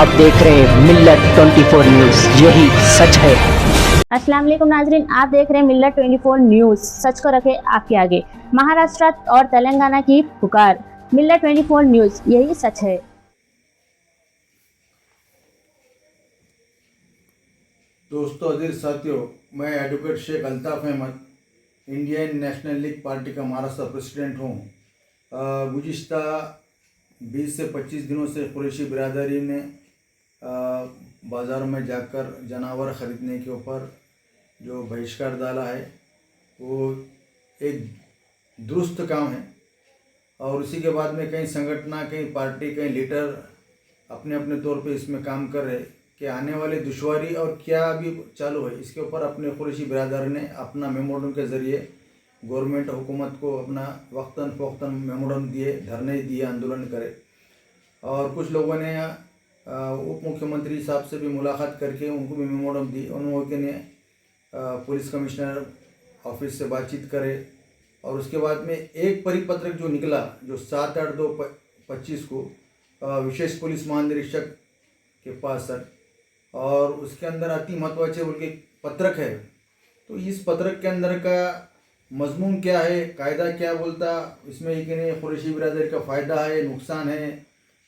आप देख रहे हैं मिल्लत 24 न्यूज, यही सच है। अस्सलाम वालेकुम नाजरीन, आप देख रहे हैं मिल्लत 24 न्यूज, सच को रखे आपके आगे। महाराष्ट्र और तेलंगाना की पुकार, मिल्लत 24 न्यूज, यही सच है। दोस्तों, अजीज साथियों, मैं advocate Sheikh Altaf Ahmad, Indian National League party का महाराष्ट्र प्रेसिडेंट हूँ। गुज़िश्ता 20 से 25 दिनों से कुरैशी बिरादरी ने बाज़ारों में जाकर जानवर ख़रीदने के ऊपर जो बहिष्कार डाला है वो एक दुरुस्त काम है। और उसी के बाद में कई संगठन, कई पार्टी, कई लीडर अपने अपने तौर पे इसमें काम कर रहे कि आने वाली दुश्वारी और क्या अभी चालू है इसके ऊपर अपने कुरैशी बिरादर ने अपना मेमोरेंडम के ज़रिए गवर्नमेंट हुकूमत को अपना वक्तन फ़ौक्तन मेमोरेंडम दिए, धरने दिए, आंदोलन करे। और कुछ लोगों ने उप मुख्यमंत्री साहब से भी मुलाकात करके उनको भी मेमोरेंडम दी। उन लोगों ने पुलिस कमिश्नर ऑफिस से बातचीत करे और उसके बाद में एक परिपत्रक जो निकला, जो 7/8/2025 को विशेष पुलिस महानिरीक्षक के पास सर, और उसके अंदर अति महत्वाचे बोल के पत्रक है। तो इस पत्रक के अंदर का मजमून क्या है, कायदा क्या बोलता, इसमें ये कि नहीं कुरैशी बिरादरी का फ़ायदा है, नुकसान है,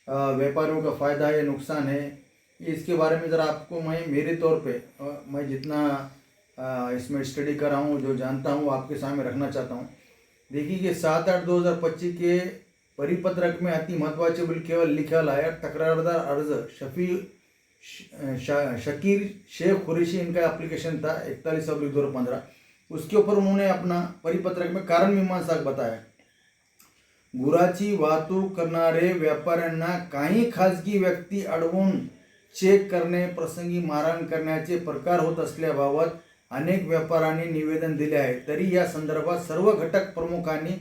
व्यापारियों का फ़ायदा है, नुकसान है, इसके बारे में ज़रा आपको मैं मेरे तौर पे मैं जितना इसमें स्टडी कर रहा हूँ, जो जानता हूँ, आपके सामने रखना चाहता हूँ। देखिए कि 7/8/2025 के परिपत्रक में अति महत्वाचे बोल केवल लिखा है तकरारदार अर्ज शकीर शेख कुरैशी, इनका एप्लीकेशन था 41/2015। उसके ऊपर उन्होंने अपना परिपत्रक में कारण मीमांसा बताया। गुराची वाहतूक करणारे व्यापाऱ्यांना काही खाजगी व्यक्ती अडवून चेक करणे प्रसंगी मारहाण करण्याचे प्रकार होत असल्याबाबत अनेक व्यापाऱ्यांनी निवेदन दिले आहे। तरी या संदर्भात सर्व घटक प्रमुखांनी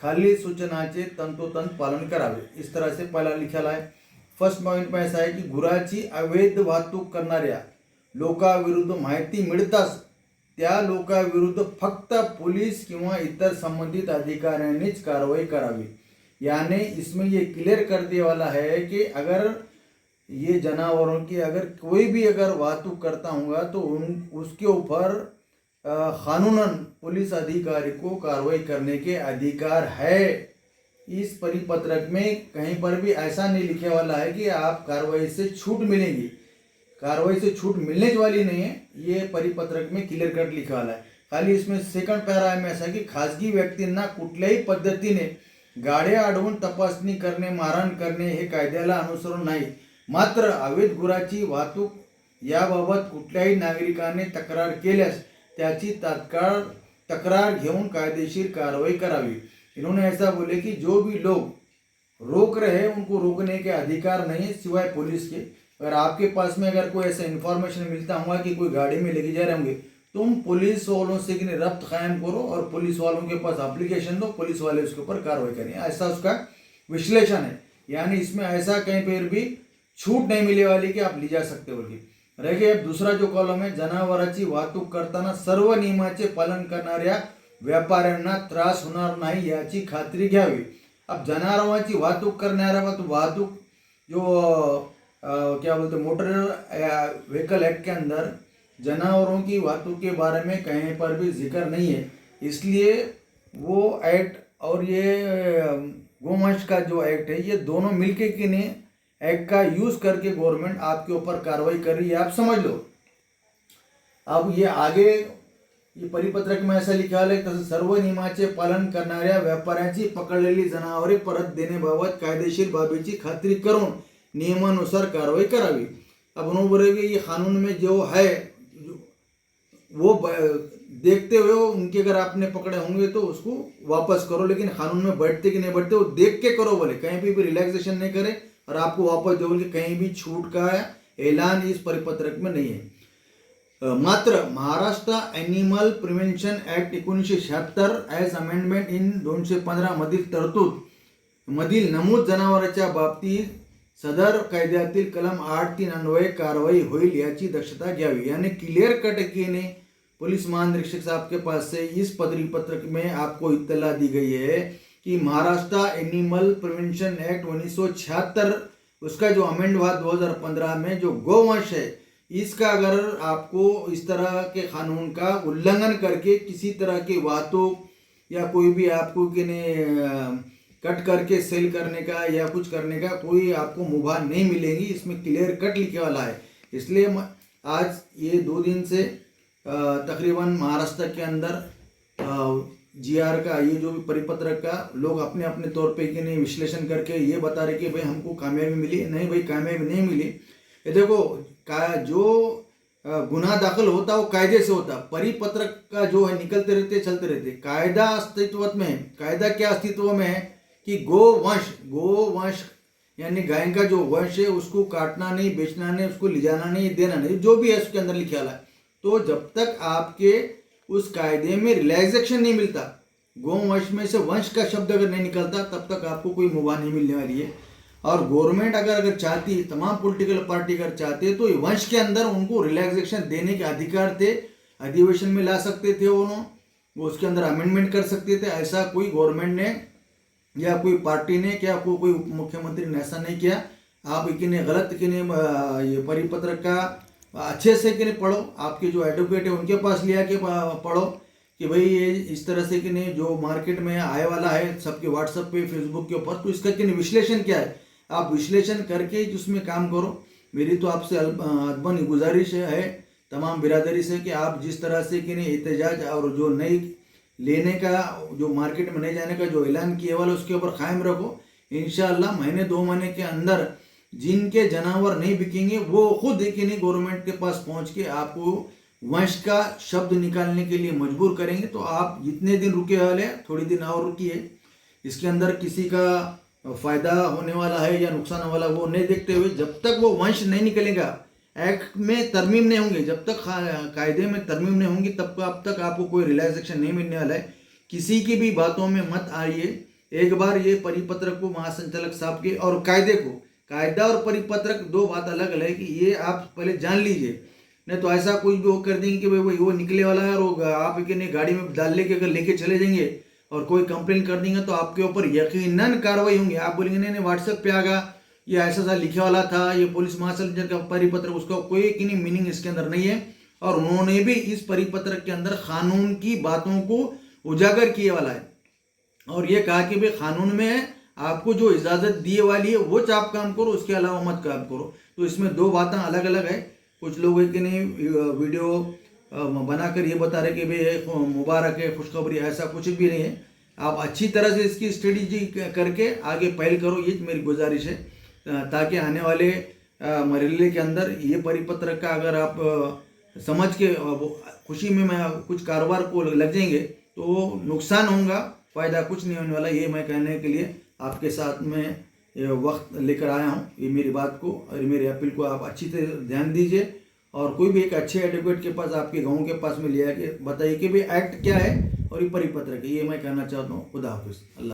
खालील सूचनाचे तंतोतंत पालन करावे। इस तरह से पहला लिखा है। फर्स्ट पॉइंट में ऐसा है की गुराची अवैध वाहतूक करणाऱ्या लोकांविरुद्ध माहिती मिळताच त्या लोकांविरुद्ध फक्त पोलीस किंवा इतर संबंधित अधिकाऱ्यांनीच कार्रवाई करावी। यानी इसमें ये क्लियर कर दिया वाला है कि अगर ये जानवरों की अगर कोई भी अगर वाहतूक करता होगा तो उसके ऊपर कानूनन पुलिस अधिकारी को कार्रवाई करने के अधिकार है। इस परिपत्रक में कहीं पर भी ऐसा नहीं लिखे वाला है कि आप कार्रवाई से छूट मिलेगी, कार्रवाई से छूट मिलने वाली नहीं है। ये परिपत्रक में क्लियर कट लिखा वाला है। खाली इसमें सेकंड पैरा में ऐसा की खाजगी व्यक्तींना कुठल्याही पद्धतीने गाड्या अडवून तपासणी करणे, मारहाण करणे हे कायद्याला अनुसरून नाही। मात्र अवैध गुराची वाहतूक याबाबत कुठल्याही नागरिकाने तक्रार केल्यास त्याची तात्काळ तक्रार घेऊन कायदेशीर कार्रवाई करावी। इन्होंने ऐसा बोले कि जो भी लोग रोक रहे हैं उनको रोकने के अधिकार नहीं है सिवाय पुलिस के। अगर आपके पास में अगर कोई ऐसा इन्फॉर्मेशन मिलता हुआ कि कोई गाड़ी में लेके जा रहे होंगे, तुम पुलिस वालों से कि रब्त कायम करो और पुलिस वालों के पास एप्लीकेशन दो, पुलिस वाले उसके ऊपर कार्रवाई करें। ऐसा उसका विश्लेषण है। यानी इसमें ऐसा कहीं पर भी छूट नहीं मिले वाली कि आप ले जा सकते हो। रह गए अब दूसरा जो कॉलम है, जनावरांची वाहतूक करताना सर्व नियमाचे पालन करणाऱ्या व्यापाऱ्यांना त्रास होणार नाही याची खात्री घ्यावी। अब जनावरांची वाहतूक करणाऱ्या वाहतूक जो क्या बोलते मोटर व्हीकल एक्ट के अंदर जानवरों की वाहतूक के बारे में कहीं पर भी जिक्र नहीं है। इसलिए वो एक्ट और ये गोवंश का जो एक्ट है, ये दोनों मिलके के ने एक्ट का यूज करके गवर्नमेंट आपके ऊपर कार्रवाई कर रही है, आप समझ लो। अब ये आगे ये परिपत्रक में ऐसा लिखा है तसं सर्व नियमाचे पालन करणाऱ्या व्यापाऱ्यांची पकडलेली जनावरे परत देण्याबाबत कायदेशीर बाबीची खात्री करून नियमानुसार कार्रवाई करावी। अब उन्होंने ये कानून में जो है वो देखते हुए उनके अगर आपने पकड़े होंगे तो उसको वापस करो, लेकिन कानून में बैठते कि नहीं बैठते वो देख के करो। बोले कहीं भी रिलैक्सेशन नहीं करे और आपको वापस दो, बोले कहीं भी छूट का ऐलान इस परिपत्रक में नहीं है। मात्र Maharashtra animal prevention act 1976 as amendment in 215 मधील तरतूद मधील नमूद जनावरांच्या बाबतीत सदर कायद्यातील कलम 8(3) अन्वये कारवाई होईल याची दक्षता घ्यावी। यानी क्लियर कट ने पुलिस महानिरीक्षक साहब के पास से इस परिपत्रक में आपको इत्तला दी गई है कि महाराष्ट्र एनिमल प्रिव्हेन्शन एक्ट 1976 उसका जो अमेंड हुआ 2015 में, जो गौवंश है, इसका अगर आपको इस तरह के कानून का उल्लंघन करके किसी तरह की बातों या कोई भी आपको कि कट करके सेल करने का या कुछ करने का कोई आपको मुभा नहीं मिलेगी, इसमें क्लियर कट लिखे वाला है। इसलिए आज ये 2 दिन से तकरीबन महाराष्ट्र के अंदर जीआर का ये जो भी परिपत्र का लोग अपने अपने तौर पे कि नहीं विश्लेषण करके ये बता रहे कि भाई हमको कामयाबी मिली, नहीं भाई कामयाबी नहीं मिली। ये देखो जो गुनाह दाखिल होता वो कायदे से होता, परिपत्र का जो है निकलते रहते चलते रहते। कायदा अस्तित्व में है, कायदा क्या अस्तित्व में है कि गोवंश यानी गाय का जो वंश है उसको काटना नहीं, बेचना नहीं, उसको ले जाना नहीं, देना नहीं, जो भी है उसके अंदर लिखा है। तो जब तक आपके उस कायदे में रिलैक्सेशन नहीं मिलता, गोवंश में से वंश का शब्द अगर नहीं निकलता, तब तक आपको कोई मुभा नहीं मिलने वाली है। और गवर्नमेंट अगर चाहती, तमाम पॉलिटिकल पार्टी अगर चाहते तो वंश के अंदर उनको रिलैक्सेशन देने के अधिकार थे, अधिवेशन में ला सकते थे, वो उसके अंदर अमेंडमेंट कर सकते थे। ऐसा कोई गवर्नमेंट ने या कोई पार्टी ने क्या कोई उप मुख्यमंत्री ने ऐसा नहीं किया। आप कि नहीं गलत कि नहीं ये परिपत्र का अच्छे से कि नहीं पढ़ो, आपके जो एडवोकेट है उनके पास लिया के पढ़ो कि भाई ये इस तरह से कि नहीं जो मार्केट में आए वाला है सबके व्हाट्सएप पे, फेसबुक के ऊपर, तो इसका कि नहीं विश्लेषण क्या है, आप विश्लेषण करके उसमें काम करो। मेरी तो आपसे अदबन गुजारिश है तमाम बिरादरी से कि आप जिस तरह से कि नहीं एहतजाज और जो नई लेने का, जो मार्केट में नहीं जाने का जो ऐलान किए वाला, उसके ऊपर कायम रखो। इंशाअल्लाह महीने 2 महीने के अंदर जिनके जानवर नहीं बिकेंगे वो खुद कि नहीं गवर्नमेंट के पास पहुंच के आपको वंश का शब्द निकालने के लिए मजबूर करेंगे। तो आप जितने दिन रुके वाले थोड़ी दिन और रुकिए, इसके अंदर किसी का फायदा होने वाला है या नुकसान होने वाला वो नहीं देखते हुए, जब तक वो वंश नहीं निकलेगा, एक्ट में तरमीम नहीं होंगे, जब तक कायदे में तरमीम नहीं होंगी, अब तक आपको कोई रिलैक्सेशन नहीं मिलने वाला है। किसी की भी बातों में मत आइए। एक बार ये परिपत्र को महासंचालक साहब के और कायदे को, कायदा और परिपत्र 2 बात अलग अलग है कि ये आप पहले जान लीजिए, नहीं तो ऐसा कोई भी वो कर देंगे कि भाई वो निकले वाला है और आप के नहीं गाड़ी में डाल लेके अगर लेके चले जाएंगे और कोई कंप्लेन कर देंगे तो आपके ऊपर यकीनन कार्रवाई होंगी। आप बोलेंगे नहीं व्हाट्सएप पे आ गया, ये ऐसा लिखे वाला था, ये पुलिस महासंचालक का परिपत्र, उसका कोई कि नहीं मीनिंग इसके अंदर नहीं है। और उन्होंने भी इस परिपत्र के अंदर कानून की बातों को उजागर किए वाला है और ये कहा कि भाई कानून में आपको जो इजाज़त दिए वाली है वो आप काम करो, उसके अलावा मत काम करो। तो इसमें 2 बातें अलग अलग है। कुछ लोग कि नहीं वीडियो बनाकर ये बता रहे कि भाई मुबारक है, खुशखबरी, ऐसा कुछ भी नहीं है। आप अच्छी तरह से इसकी स्ट्रेटजी करके आगे पहल करो, ये मेरी गुजारिश है, ताकि आने वाले मरहले के अंदर ये परिपत्र का अगर आप समझ के खुशी में कुछ कारोबार को लग जाएंगे तो नुकसान होगा, फ़ायदा कुछ नहीं होने वाला। ये मैं कहने के लिए आपके साथ में वक्त लेकर आया हूँ। ये मेरी बात को और मेरी अपील को आप अच्छी तरह ध्यान दीजिए और कोई भी एक अच्छे एडवोकेट के पास, आपके गाँव के पास में लिया के बताइए कि भाई एक्ट क्या है और ये परिपत्र क्या, ये मैं कहना चाहता हूँ। खुदा हाफिज़। अल्लाह।